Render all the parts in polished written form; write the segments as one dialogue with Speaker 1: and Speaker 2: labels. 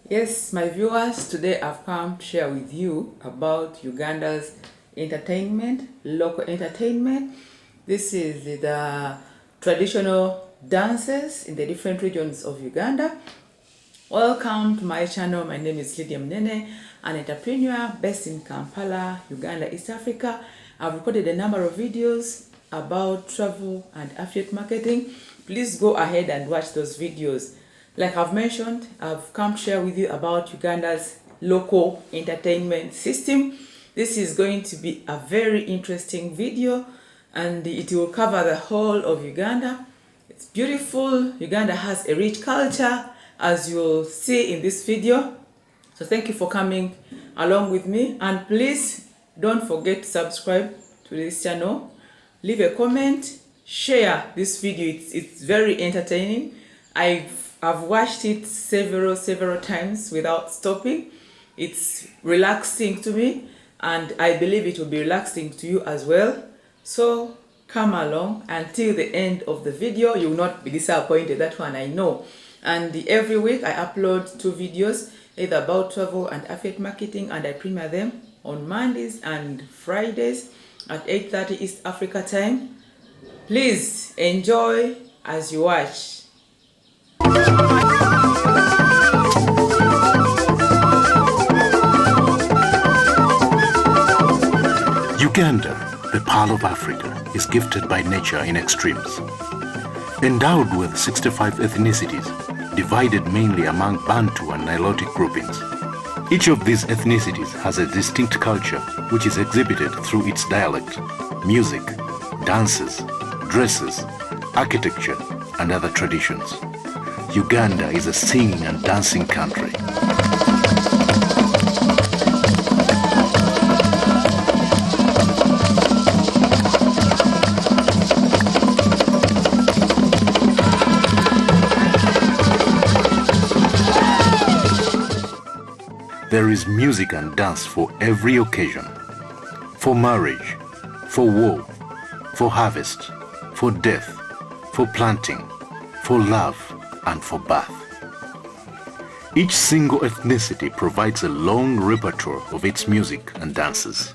Speaker 1: Yes, my viewers, today I've come to share with you about Uganda's entertainment, local entertainment. This is the traditional dances in the different regions of Uganda. Welcome to my channel. My name is Lydia Mnene, an entrepreneur based in Kampala, Uganda, East Africa. I've recorded a number of videos about travel and affiliate marketing. Please go ahead and watch those videos. Like I've mentioned, I've come to share with you about Uganda's local entertainment system. This is going to be a very interesting video and it will cover the whole of Uganda. It's beautiful. Uganda has a rich culture, as you'll see in this video. So thank you for coming along with me, and please don't forget to subscribe to this channel, leave a comment, share this video. It's very entertaining. I've watched it several times without stopping. It's relaxing to me, and I believe it will be relaxing to you as well. So come along until the end of the video. You will not be disappointed, that one I know. And every week I upload 2 videos, either about travel and affiliate marketing, and I premiere them on Mondays and Fridays at 8:30 East Africa time. Please enjoy as you watch.
Speaker 2: Uganda, the Pearl of Africa, is gifted by nature in extremes. Endowed with 65 ethnicities, divided mainly among Bantu and Nilotic groupings. Each of these ethnicities has a distinct culture which is exhibited through its dialect, music, dances, dresses, architecture, and other traditions. Uganda is a singing and dancing country. There is music and dance for every occasion. For marriage, for war, for harvest, for death, for planting, for love, and for birth. Each single ethnicity provides a long repertoire of its music and dances.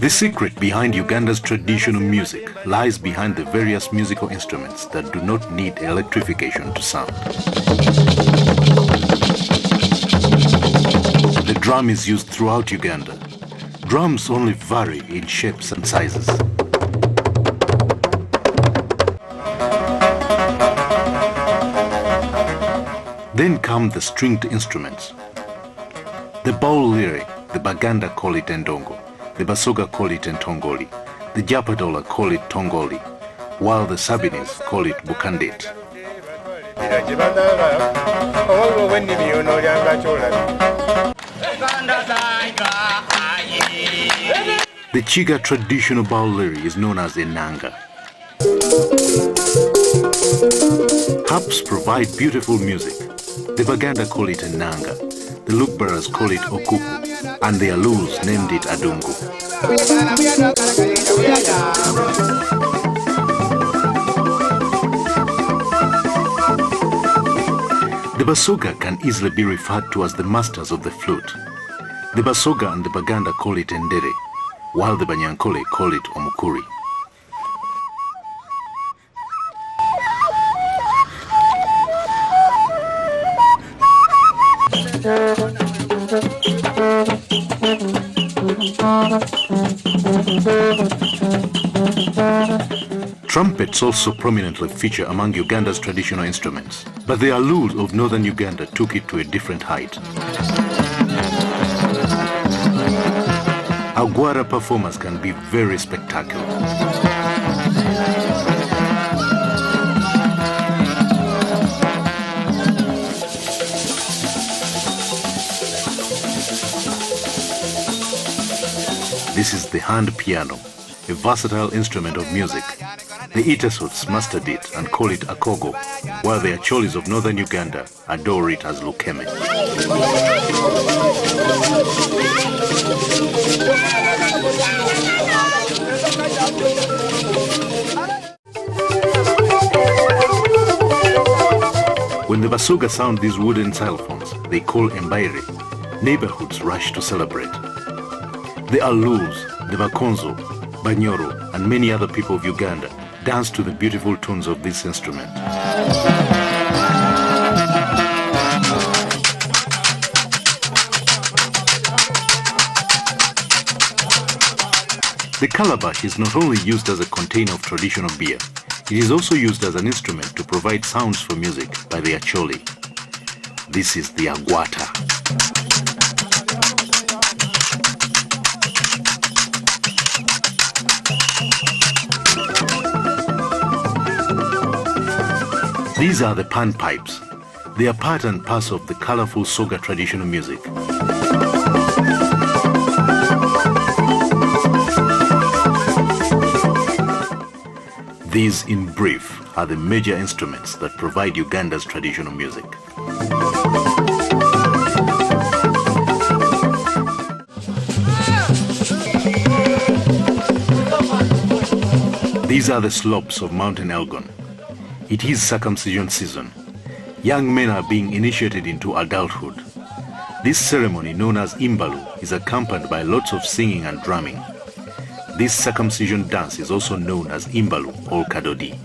Speaker 2: The secret behind Uganda's traditional music lies behind the various musical instruments that do not need electrification to sound. The drum is used throughout Uganda. Drums only vary in shapes and sizes. Then come the stringed instruments. The Bawulire, the Baganda call it endongo, the Busoga call it entongoli, the Japadola call it tongoli, while the Sabinis call it bukandit. The Chiga traditional Bawulire is known as enanga. Harps provide beautiful music. The Baganda call it enanga, the Lukbaras call it okuku, and the Aluls named it adungu. The Busoga can easily be referred to as the masters of the flute. The Busoga and the Baganda call it endere, while the Ankole call it omukuri. Trumpets also prominently feature among Uganda's traditional instruments, but the Aluls of northern Uganda took it to a different height. Aguara performers can be very spectacular. This is the hand piano, a versatile instrument of music. The Tesos mastered it and call it akogo, while the Acholis of northern Uganda adore it as lukeme. When the Busoga sound these wooden xylophones, they call embaire, neighborhoods rush to celebrate. The Alus, the Bakonzo, Bunyoro, and many other people of Uganda dance to the beautiful tunes of this instrument. The calabash is not only used as a container of traditional beer, it is also used as an instrument to provide sounds for music by the Acholi. This is the agwata. These are the pan pipes. They are part and parcel of the colorful Soga traditional music. These, in brief, are the major instruments that provide Uganda's traditional music. These are the slopes of Mountain Elgon. It is circumcision season. Young men are being initiated into adulthood. This ceremony, known as Imbalu, is accompanied by lots of singing and drumming. This circumcision dance is also known as Imbalu or Kadodi.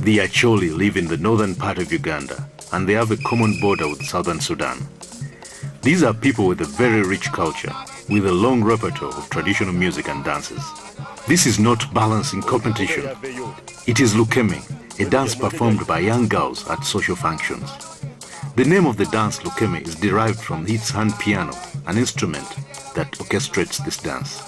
Speaker 2: The Acholi live in the northern part of Uganda, and they have a common border with southern Sudan. These are people with a very rich culture, with a long repertoire of traditional music and dances. This is not balancing competition. It is lukeme, a dance performed by young girls at social functions. The name of the dance lukeme is derived from its hand piano, an instrument that orchestrates this dance.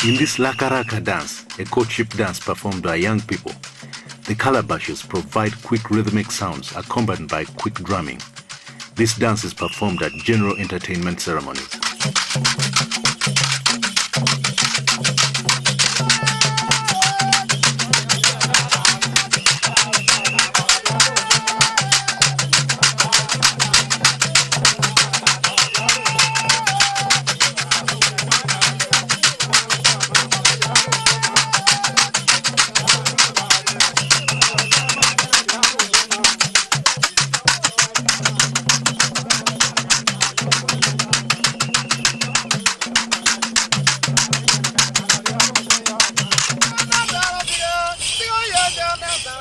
Speaker 2: In this Lakaraka dance, a courtship dance performed by young people, the calabashes provide quick rhythmic sounds accompanied by quick drumming. This dance is performed at general entertainment ceremonies.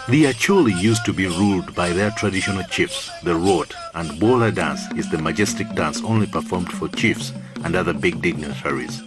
Speaker 2: The Acholi used to be ruled by their traditional chiefs, the Rot, and Bola dance is the majestic dance only performed for chiefs and other big dignitaries.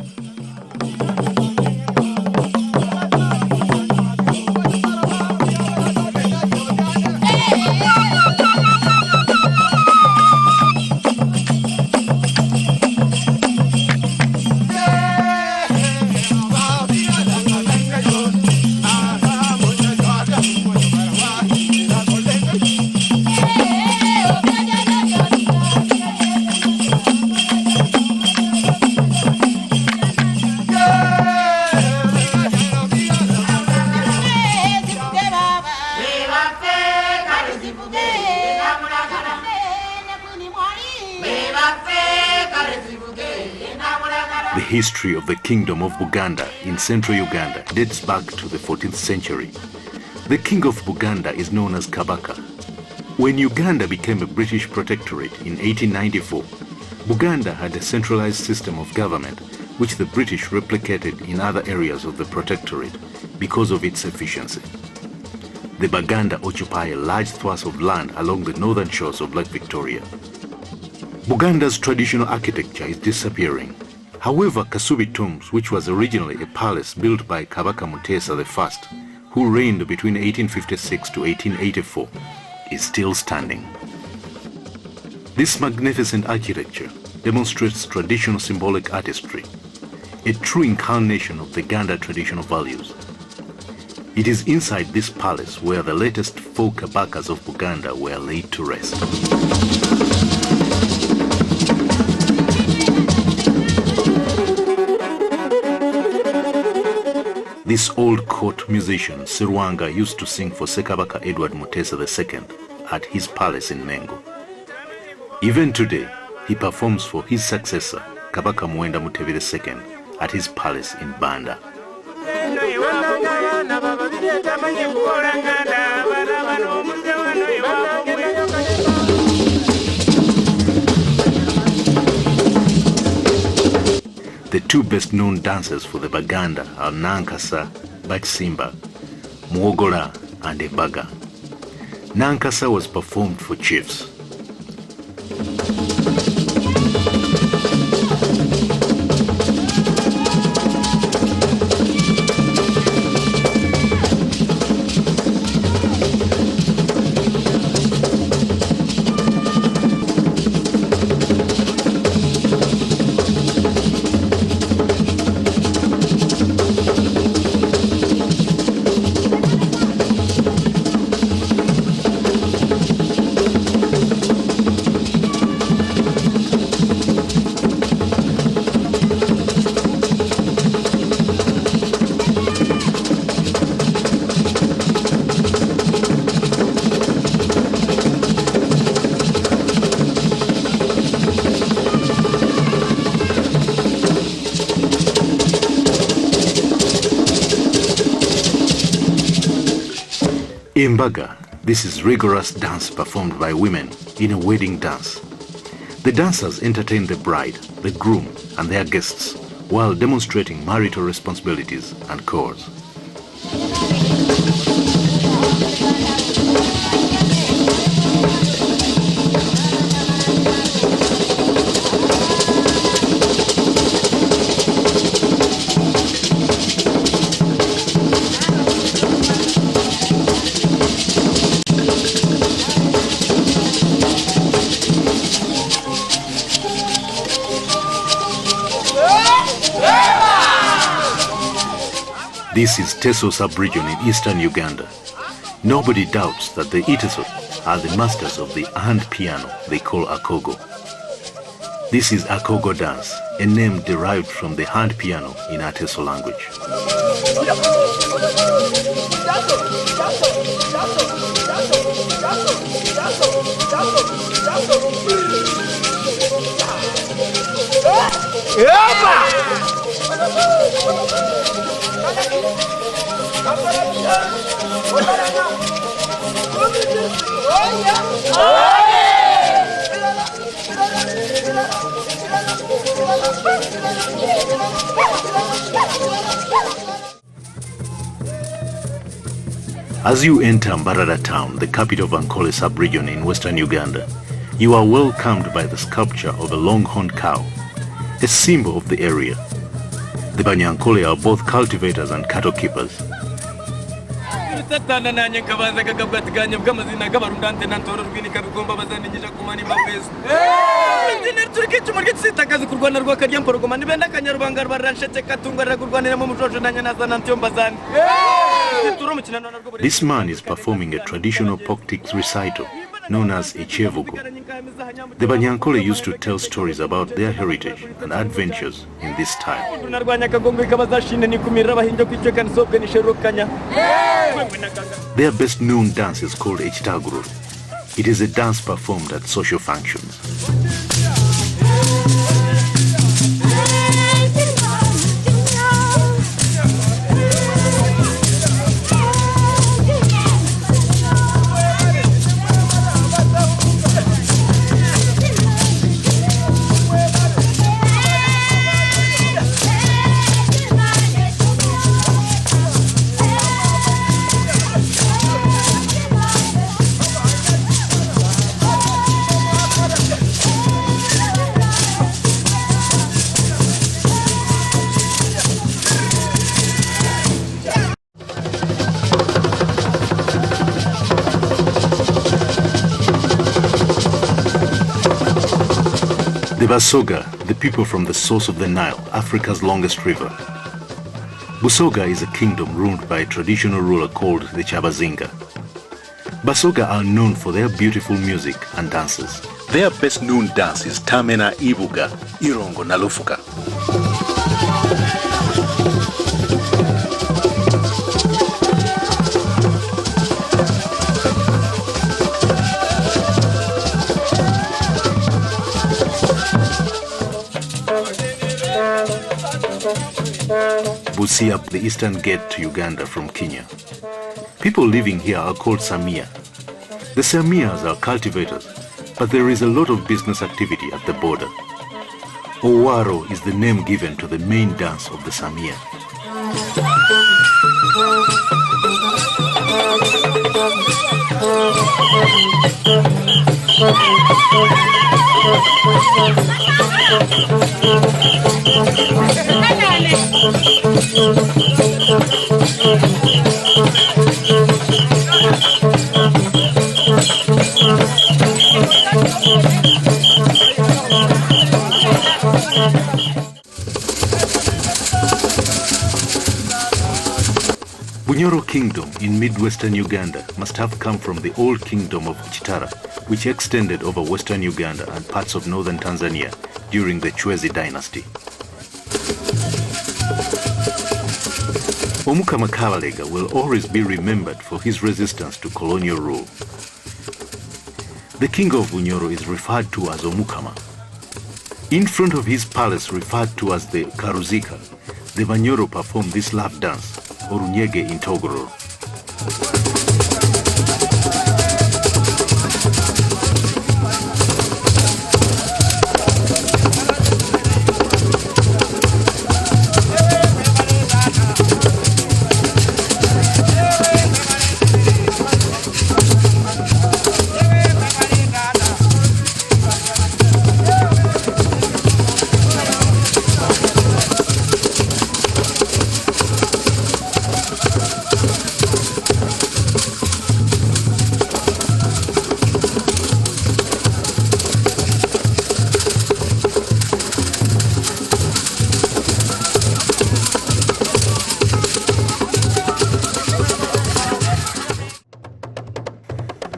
Speaker 2: The history of the Kingdom of Buganda in central Uganda dates back to the 14th century. The king of Buganda is known as Kabaka. When Uganda became a British protectorate in 1894, Buganda had a centralized system of government which the British replicated in other areas of the protectorate because of its efficiency. The Baganda occupy a large swath of land along the northern shores of Lake Victoria. Buganda's traditional architecture is disappearing. However, Kasubi Tombs, which was originally a palace built by Kabaka Mutesa I, who reigned between 1856 to 1884, is still standing. This magnificent architecture demonstrates traditional symbolic artistry, a true incarnation of the Ganda traditional values. It is inside this palace where the latest 4 Kabakas of Buganda were laid to rest. This old court musician, Sirwanga, used to sing for Sekabaka Edward Mutesa II at his palace in Mengo. Even today, he performs for his successor, Kabaka Mwenda Mutebi II, at his palace in Banda. The 2 best-known dancers for the Baganda are Nankasa, Batsimba, Muogola, and Ebaga. Nankasa was performed for chiefs. In Baga, this is rigorous dance performed by women in a wedding dance. The dancers entertain the bride, the groom, and their guests while demonstrating marital responsibilities and chores. This is Teso sub-region in eastern Uganda. Nobody doubts that the Teso are the masters of the hand piano they call akogo. This is akogo dance, a name derived from the hand piano in our Teso language. As you enter Mbarara town, the capital of Ankole sub-region in western Uganda, you are welcomed by the sculpture of a long-horned cow, a symbol of the area. The Banyankole are both cultivators and cattle keepers. This man is performing a traditional Poktik recital known as Ichevugo. The Banyankole used to tell stories about their heritage and adventures in this style. Their best known dance is called Echitaguru. It is a dance performed at social functions. Busoga, the people from the source of the Nile, Africa's longest river. Busoga is a kingdom ruled by a traditional ruler called the Chabazinga. Busoga are known for their beautiful music and dances. Their best known dance is Tamena Ibuga, Irongo na Lufuka. Busia, the eastern gate to Uganda from Kenya. People living here are called Samia. The Samias are cultivators, but there is a lot of business activity at the border. Owaro is the name given to the main dance of the Samia. Bunyoro Kingdom in mid-western Uganda must have come from the old kingdom of Chitara, which extended over western Uganda and parts of northern Tanzania during the Chwezi dynasty. Omukama Kabalega will always be remembered for his resistance to colonial rule. The king of Bunyoro is referred to as Omukama. In front of his palace, referred to as the Karuzika, the Bunyoro perform this love dance, Orunyege in Togoro.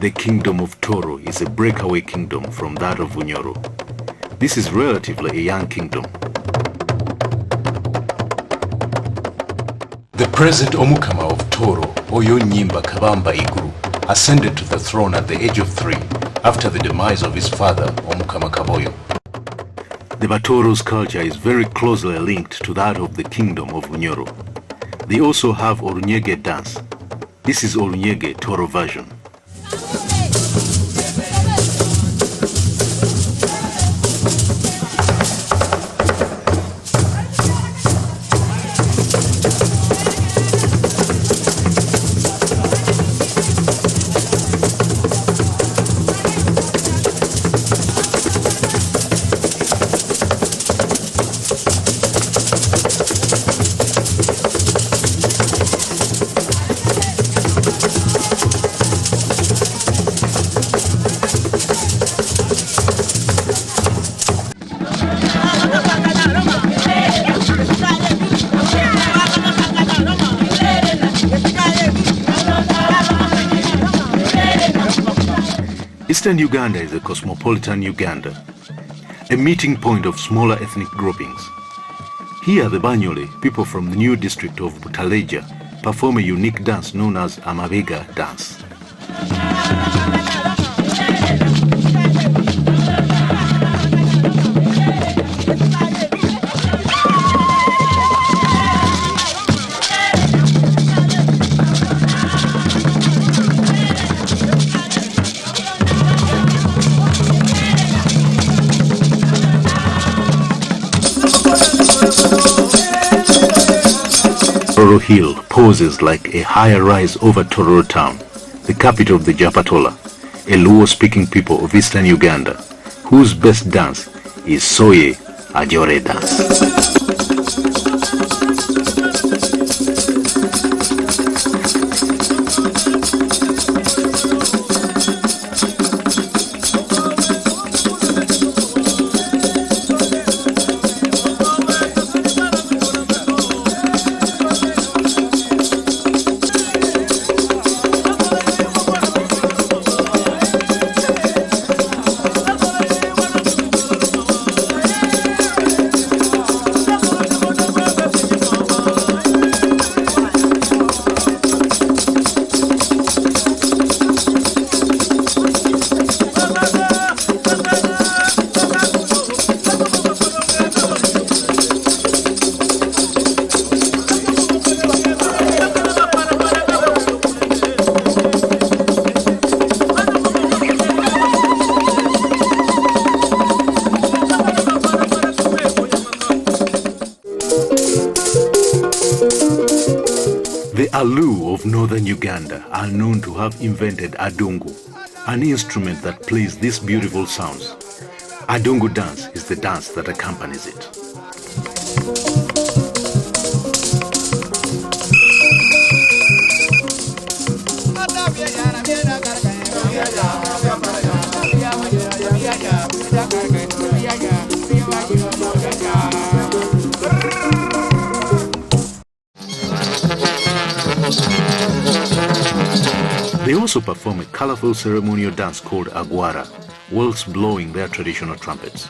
Speaker 2: The kingdom of Toro is a breakaway kingdom from that of Bunyoro. This is relatively a young kingdom. The present Omukama of Toro, Oyo Nyimba Kabamba Iguru, ascended to the throne at the age of 3 after the demise of his father, Omukama Kaboyo. The Batoro's culture is very closely linked to that of the kingdom of Bunyoro. They also have Orunyege dance. This is Orunyege Toro version. Eastern Uganda is a cosmopolitan Uganda, a meeting point of smaller ethnic groupings. Here the Banyole, people from the new district of Butaleja, perform a unique dance known as Amabega dance. Toro Hill poses like a higher rise over Tororo town, the capital of the Japatola, a Luo-speaking people of eastern Uganda, whose best dance is Soye Ajore dance. Alu of northern Uganda are known to have invented adungu, an instrument that plays these beautiful sounds. Adungu dance is the dance that accompanies it. They also perform a colorful ceremonial dance called agwara, whilst blowing their traditional trumpets.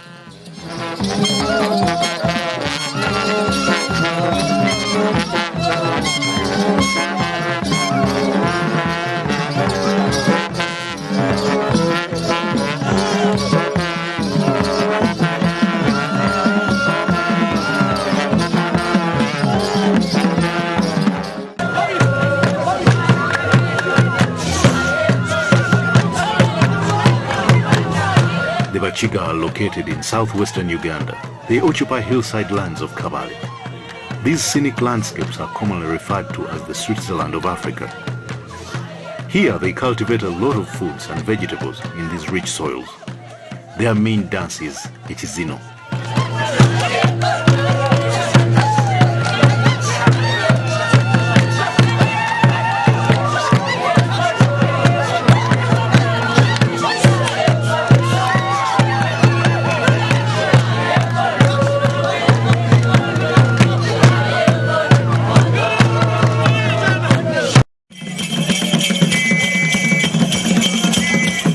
Speaker 2: The Bachiga are located in southwestern Uganda. They occupy hillside lands of Kabale. These scenic landscapes are commonly referred to as the Switzerland of Africa. Here they cultivate a lot of foods and vegetables in these rich soils. Their main dance is Ichizino.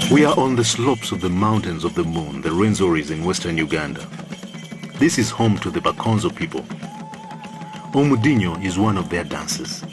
Speaker 2: We are on the slopes of the mountains of the moon, the Rwenzoris in western Uganda. This is home to the Bakonzo people. Omudinyo is one of their dances.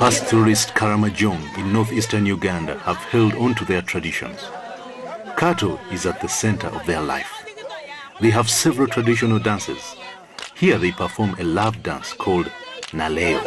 Speaker 2: Pastoralist Karamajong in northeastern Uganda have held on to their traditions. Cattle is at the center of their life. They have several traditional dances. Here they perform a love dance called Naleo.